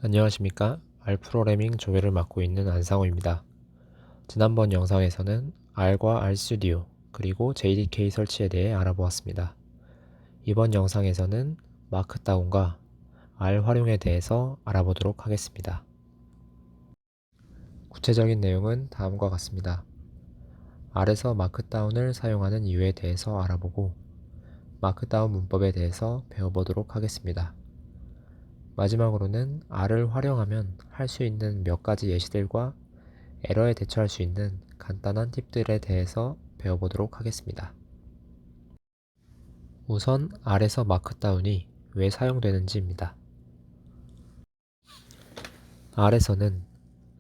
안녕하십니까? R 프로그래밍 조회를 맡고 있는 안상호입니다. 지난번 영상에서는 R과 RStudio 그리고 JDK 설치에 대해 알아보았습니다. 이번 영상에서는 마크다운과 R 활용에 대해서 알아보도록 하겠습니다. 구체적인 내용은 다음과 같습니다. R에서 마크다운을 사용하는 이유에 대해서 알아보고 마크다운 문법에 대해서 배워보도록 하겠습니다. 마지막으로는 R을 활용하면 할 수 있는 몇 가지 예시들과 에러에 대처할 수 있는 간단한 팁들에 대해서 배워보도록 하겠습니다. 우선 R에서 마크다운이 왜 사용되는지입니다. R에서는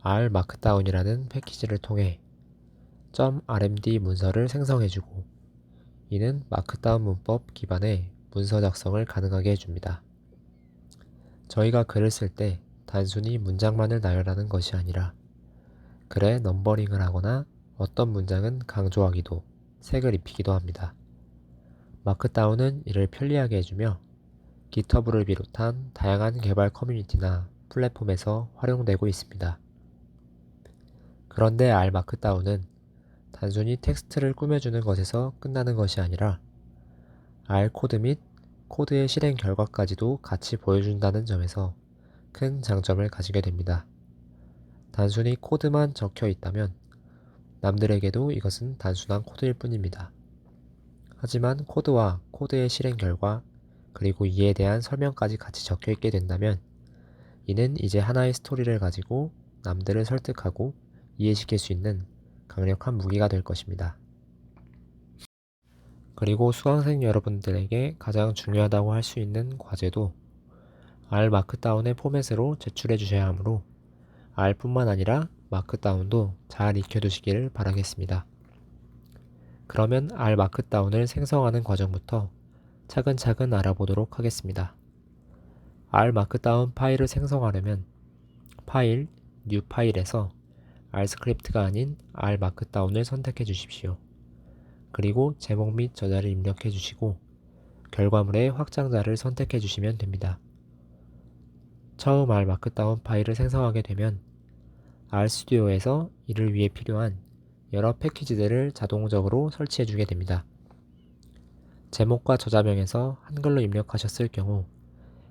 R 마크다운이라는 패키지를 통해 .rmd 문서를 생성해주고 이는 마크다운 문법 기반의 문서 작성을 가능하게 해줍니다. 저희가 글을 쓸 때 단순히 문장만을 나열하는 것이 아니라 글에 넘버링을 하거나 어떤 문장은 강조하기도, 색을 입히기도 합니다. 마크다운은 이를 편리하게 해주며 GitHub를 비롯한 다양한 개발 커뮤니티나 플랫폼에서 활용되고 있습니다. 그런데 R 마크다운은 단순히 텍스트를 꾸며주는 것에서 끝나는 것이 아니라 R 코드 및 코드의 실행 결과까지도 같이 보여준다는 점에서 큰 장점을 가지게 됩니다. 단순히 코드만 적혀 있다면 남들에게도 이것은 단순한 코드일 뿐입니다. 하지만 코드와 코드의 실행 결과 그리고 이에 대한 설명까지 같이 적혀 있게 된다면 이는 이제 하나의 스토리를 가지고 남들을 설득하고 이해시킬 수 있는 강력한 무기가 될 것입니다. 그리고 수강생 여러분들에게 가장 중요하다고 할 수 있는 과제도 R 마크다운의 포맷으로 제출해 주셔야 하므로 R뿐만 아니라 마크다운도 잘 익혀두시기를 바라겠습니다. 그러면 R 마크다운을 생성하는 과정부터 차근차근 알아보도록 하겠습니다. R 마크다운 파일을 생성하려면 파일, 뉴 파일에서 R 스크립트가 아닌 R 마크다운을 선택해 주십시오. 그리고 제목 및 저자를 입력해 주시고 결과물의 확장자를 선택해 주시면 됩니다. 처음 R 마크다운 파일을 생성하게 되면 RStudio에서 이를 위해 필요한 여러 패키지들을 자동적으로 설치해 주게 됩니다. 제목과 저자명에서 한글로 입력하셨을 경우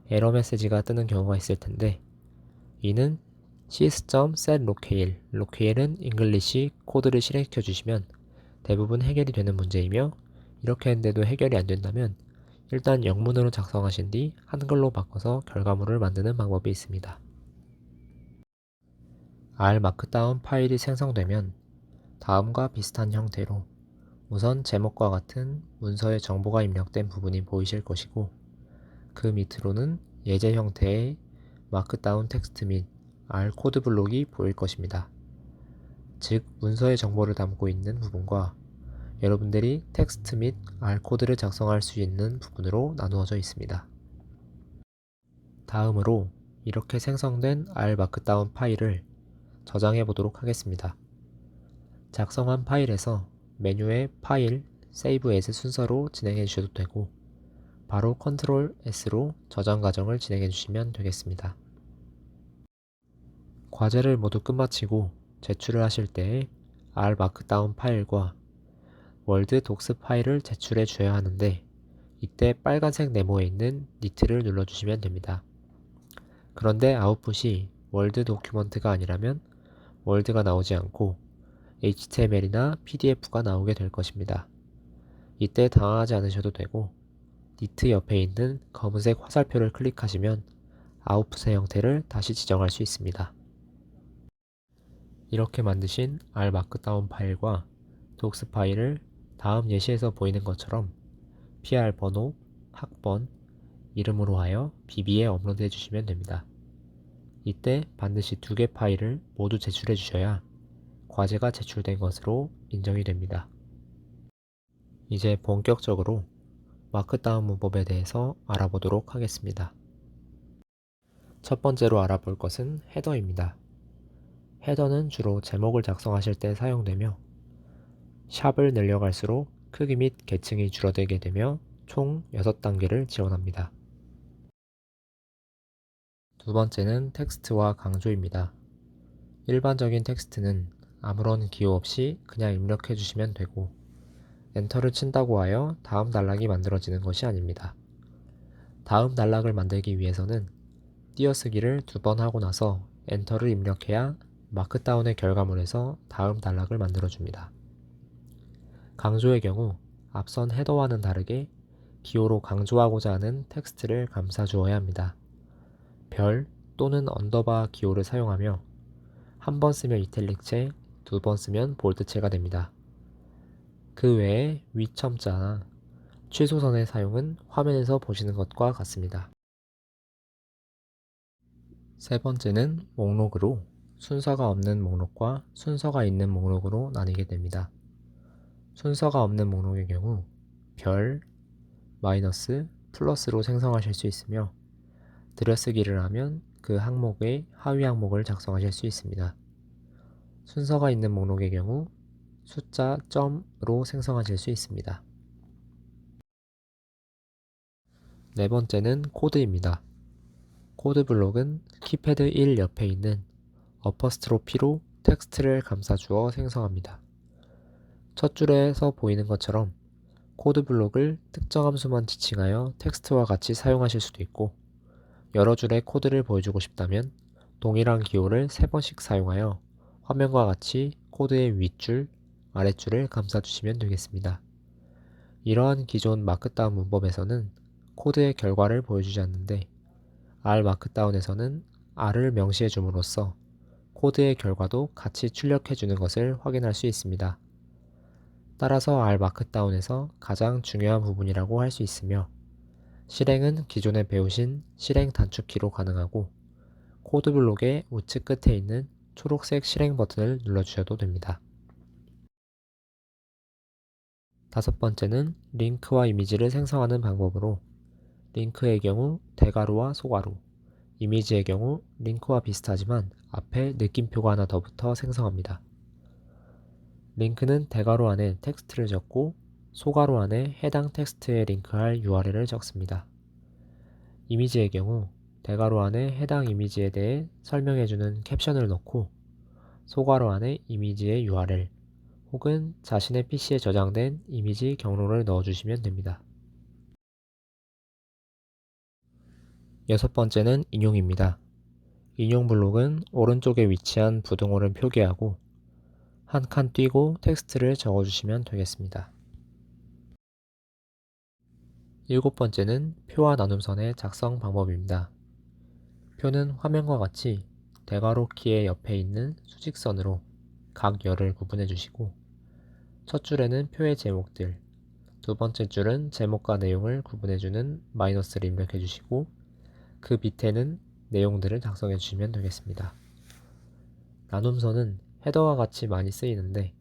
에러 메시지가 뜨는 경우가 있을 텐데 이는 sys.set locale은 English 코드를 실행시켜 주시면 대부분 해결이 되는 문제이며 이렇게 했는데도 해결이 안 된다면 일단 영문으로 작성하신 뒤 한글로 바꿔서 결과물을 만드는 방법이 있습니다. R 마크다운 파일이 생성되면 다음과 비슷한 형태로 우선 제목과 같은 문서의 정보가 입력된 부분이 보이실 것이고 그 밑으로는 예제 형태의 마크다운 텍스트 및 R 코드 블록이 보일 것입니다. 즉 문서의 정보를 담고 있는 부분과 여러분들이 텍스트 및 R 코드를 작성할 수 있는 부분으로 나누어져 있습니다. 다음으로 이렇게 생성된 R 마크다운 파일을 저장해 보도록 하겠습니다. 작성한 파일에서 메뉴의 파일, 세이브 에스 순서로 진행해 주셔도 되고 바로 컨트롤 S로 저장 과정을 진행해 주시면 되겠습니다. 과제를 모두 끝마치고 제출을 하실 때 R 마크다운 파일과 월드 독스 파일을 제출해 주셔야 하는데 이때 빨간색 네모에 있는 니트를 눌러주시면 됩니다. 그런데 아웃풋이 월드 도큐먼트가 아니라면 월드가 나오지 않고 HTML이나 PDF가 나오게 될 것입니다. 이때 당황하지 않으셔도 되고 니트 옆에 있는 검은색 화살표를 클릭하시면 아웃풋의 형태를 다시 지정할 수 있습니다. 이렇게 만드신 R 마크다운 파일과 독스 파일을 다음 예시에서 보이는 것처럼 PR 번호, 학번, 이름으로 하여 BB에 업로드해 주시면 됩니다. 이때 반드시 2개 파일을 모두 제출해 주셔야 과제가 제출된 것으로 인정이 됩니다. 이제 본격적으로 마크다운 문법에 대해서 알아보도록 하겠습니다. 첫 번째로 알아볼 것은 헤더입니다. 헤더는 주로 제목을 작성하실 때 사용되며 샵을 늘려갈수록 크기 및 계층이 줄어들게 되며 총 6단계를 지원합니다. 두 번째는 텍스트와 강조입니다. 일반적인 텍스트는 아무런 기호 없이 그냥 입력해 주시면 되고, 엔터를 친다고 하여 다음 단락이 만들어지는 것이 아닙니다. 다음 단락을 만들기 위해서는 띄어쓰기를 2번 하고 나서 엔터를 입력해야 마크다운의 결과물에서 다음 단락을 만들어줍니다. 강조의 경우 앞선 헤더와는 다르게 기호로 강조하고자 하는 텍스트를 감싸 주어야 합니다. 별 또는 언더바 기호를 사용하며 한 번 쓰면 이탈릭체, 2번 쓰면 볼드체가 됩니다. 그 외에 위첨자나 취소선의 사용은 화면에서 보시는 것과 같습니다. 세 번째는 목록으로 순서가 없는 목록과 순서가 있는 목록으로 나뉘게 됩니다. 순서가 없는 목록의 경우 별, 마이너스, 플러스로 생성하실 수 있으며 들여쓰기를 하면 그 항목의 하위 항목을 작성하실 수 있습니다. 순서가 있는 목록의 경우 숫자 점으로 생성하실 수 있습니다. 네 번째는 코드입니다. 코드 블록은 키패드 1 옆에 있는 어퍼스트로피로 텍스트를 감싸주어 생성합니다. 첫 줄에서 보이는 것처럼 코드 블록을 특정 함수만 지칭하여 텍스트와 같이 사용하실 수도 있고, 여러 줄의 코드를 보여주고 싶다면 동일한 기호를 3번씩 사용하여 화면과 같이 코드의 윗줄, 아랫줄을 감싸주시면 되겠습니다. 이러한 기존 마크다운 문법에서는 코드의 결과를 보여주지 않는데 R 마크다운에서는 R을 명시해 줌으로써 코드의 결과도 같이 출력해 주는 것을 확인할 수 있습니다. 따라서 R 마크다운에서 가장 중요한 부분이라고 할 수 있으며, 실행은 기존에 배우신 실행 단축키로 가능하고 코드 블록의 우측 끝에 있는 초록색 실행 버튼을 눌러주셔도 됩니다. 다섯 번째는 링크와 이미지를 생성하는 방법으로 링크의 경우 대괄호와 소괄호, 이미지의 경우 링크와 비슷하지만 앞에 느낌표가 하나 더 붙어 생성합니다. 링크는 대괄호 안에 텍스트를 적고 소괄호 안에 해당 텍스트에 링크할 URL을 적습니다. 이미지의 경우 대괄호 안에 해당 이미지에 대해 설명해주는 캡션을 넣고 소괄호 안에 이미지의 URL 혹은 자신의 PC에 저장된 이미지 경로를 넣어주시면 됩니다. 여섯 번째는 인용입니다. 인용 블록은 오른쪽에 위치한 부등호를 표기하고 한 칸 띄고 텍스트를 적어주시면 되겠습니다. 일곱 번째는 표와 나눔선의 작성 방법입니다. 표는 화면과 같이 대괄호 키의 옆에 있는 수직선으로 각 열을 구분해 주시고, 첫 줄에는 표의 제목들, 두 번째 줄은 제목과 내용을 구분해주는 마이너스를 입력해 주시고, 그 밑에는 내용들을 작성해 주시면 되겠습니다. 나눔선은 헤더와 같이 많이 쓰이는데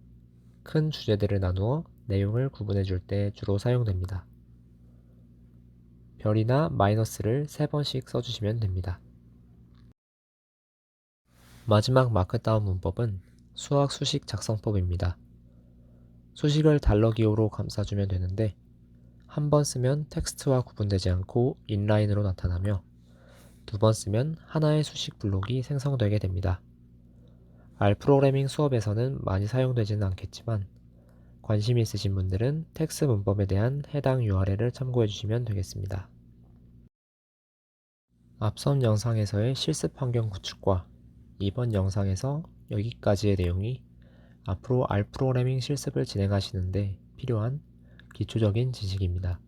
큰 주제들을 나누어 내용을 구분해 줄 때 주로 사용됩니다. 별이나 마이너스를 3번씩 써주시면 됩니다. 마지막 마크다운 문법은 수학 수식 작성법입니다. 수식을 달러 기호로 감싸주면 되는데 한 번 쓰면 텍스트와 구분되지 않고 인라인으로 나타나며 두 번 쓰면 하나의 수식 블록이 생성되게 됩니다. R 프로그래밍 수업에서는 많이 사용되지는 않겠지만 관심이 있으신 분들은 텍스 문법에 대한 해당 URL을 참고해 주시면 되겠습니다. 앞선 영상에서의 실습 환경 구축과 이번 영상에서 여기까지의 내용이 앞으로 R 프로그래밍 실습을 진행하시는데 필요한 기초적인 지식입니다.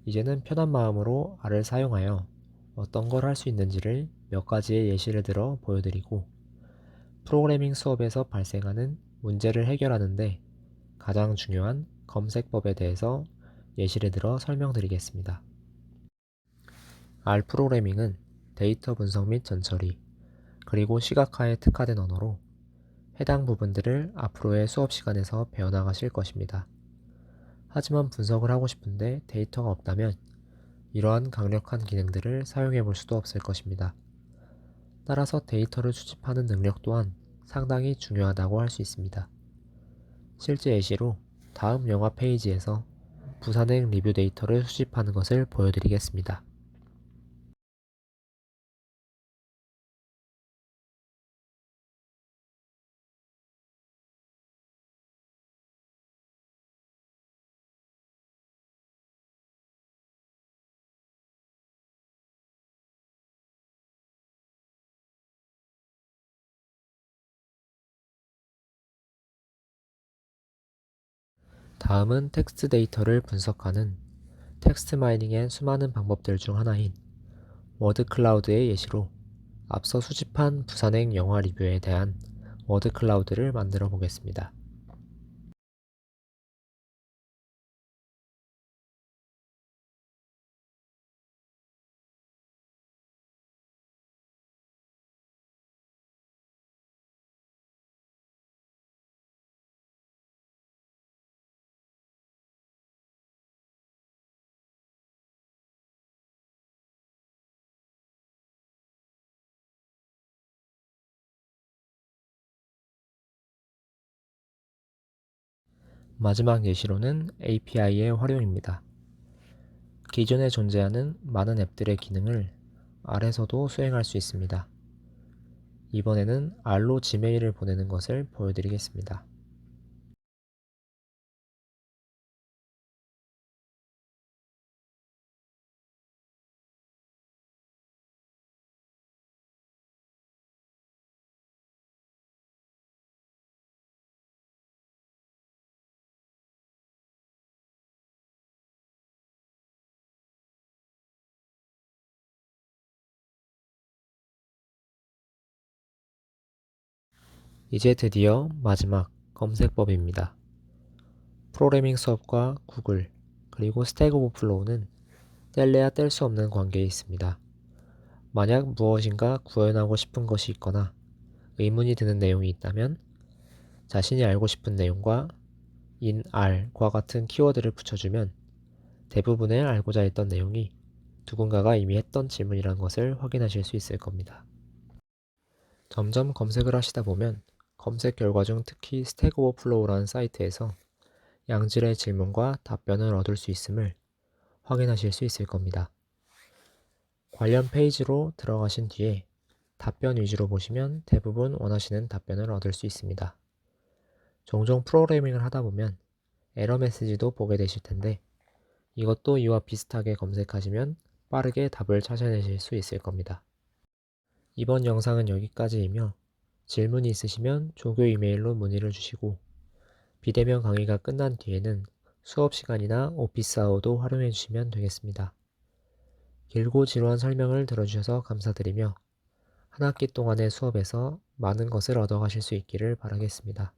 이제는 편한 마음으로 R을 사용하여 어떤 걸 할 수 있는지를 몇 가지의 예시를 들어 보여드리고, 프로그래밍 수업에서 발생하는 문제를 해결하는데 가장 중요한 검색법에 대해서 예시를 들어 설명드리겠습니다. R 프로그래밍은 데이터 분석 및 전처리, 그리고 시각화에 특화된 언어로 해당 부분들을 앞으로의 수업 시간에서 배워나가실 것입니다. 하지만 분석을 하고 싶은데 데이터가 없다면 이러한 강력한 기능들을 사용해 볼 수도 없을 것입니다. 따라서 데이터를 수집하는 능력 또한 상당히 중요하다고 할 수 있습니다. 실제 예시로 다음 영화 페이지에서 부산행 리뷰 데이터를 수집하는 것을 보여드리겠습니다. 다음은 텍스트 데이터를 분석하는 텍스트 마이닝의 수많은 방법들 중 하나인 워드 클라우드의 예시로 앞서 수집한 부산행 영화 리뷰에 대한 워드 클라우드를 만들어 보겠습니다. 마지막 예시로는 API의 활용입니다. 기존에 존재하는 많은 앱들의 기능을 R에서도 수행할 수 있습니다. 이번에는 R로 지메일을 보내는 것을 보여드리겠습니다. 이제 드디어 마지막 검색법입니다. 프로그래밍 수업과 구글, 그리고 스택 오버플로우는 뗄래야 뗄 수 없는 관계에 있습니다. 만약 무엇인가 구현하고 싶은 것이 있거나 의문이 드는 내용이 있다면 자신이 알고 싶은 내용과 in R과 같은 키워드를 붙여주면 대부분의 알고자 했던 내용이 누군가가 이미 했던 질문이라는 것을 확인하실 수 있을 겁니다. 점점 검색을 하시다 보면 검색 결과 중 특히 스택 오버플로우라는 사이트에서 양질의 질문과 답변을 얻을 수 있음을 확인하실 수 있을 겁니다. 관련 페이지로 들어가신 뒤에 답변 위주로 보시면 대부분 원하시는 답변을 얻을 수 있습니다. 종종 프로그래밍을 하다 보면 에러 메시지도 보게 되실 텐데 이것도 이와 비슷하게 검색하시면 빠르게 답을 찾아내실 수 있을 겁니다. 이번 영상은 여기까지이며 질문이 있으시면 조교 이메일로 문의를 주시고 비대면 강의가 끝난 뒤에는 수업 시간이나 오피스 아워도 활용해 주시면 되겠습니다. 길고 지루한 설명을 들어주셔서 감사드리며 한 학기 동안의 수업에서 많은 것을 얻어가실 수 있기를 바라겠습니다.